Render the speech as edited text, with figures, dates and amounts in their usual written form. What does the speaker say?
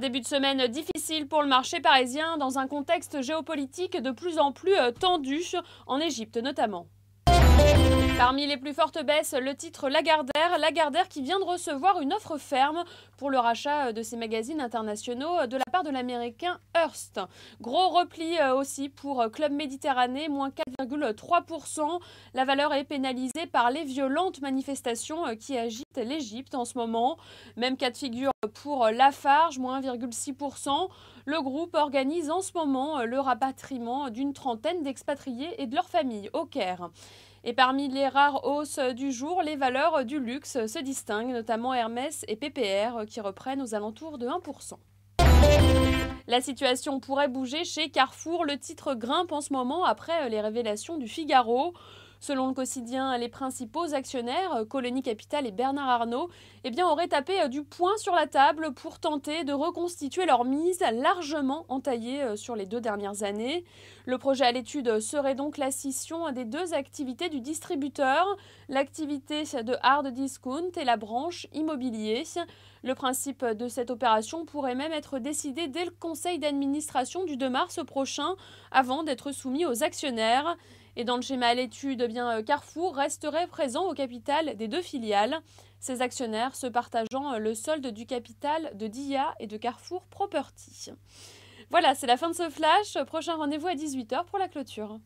début de semaine difficile pour le marché parisien dans un contexte géopolitique de plus en plus tendu, en Égypte notamment. Parmi les plus fortes baisses, le titre Lagardère qui vient de recevoir une offre ferme pour le rachat de ses magazines internationaux de la part de l'américain Hearst. Gros repli aussi pour Club Méditerranée, moins 4,3%. La valeur est pénalisée par les violentes manifestations qui agitent l'Égypte en ce moment. Même cas de figure pour Lafarge, moins 1,6%. Le groupe organise en ce moment le rapatriement d'une trentaine d'expatriés et de leurs familles au Caire. Et parmi les rares hausses du jour, les valeurs du luxe se distinguent, notamment Hermès et PPR qui reprennent aux alentours de 1%. La situation pourrait bouger chez Carrefour. Le titre grimpe en ce moment après les révélations du Figaro. Selon le quotidien, les principaux actionnaires, Colony Capital et Bernard Arnault, auraient tapé du poing sur la table pour tenter de reconstituer leur mise largement entaillée sur les 2 dernières années. Le projet à l'étude serait donc la scission des 2 activités du distributeur, l'activité de hard discount et la branche immobilier. Le principe de cette opération pourrait même être décidé dès le conseil d'administration du 2 mars prochain, avant d'être soumis aux actionnaires. Et dans le schéma à l'étude, Carrefour resterait présent au capital des 2 filiales, ses actionnaires se partageant le solde du capital de DIA et de Carrefour Property. Voilà, c'est la fin de ce flash. Prochain rendez-vous à 18h pour la clôture.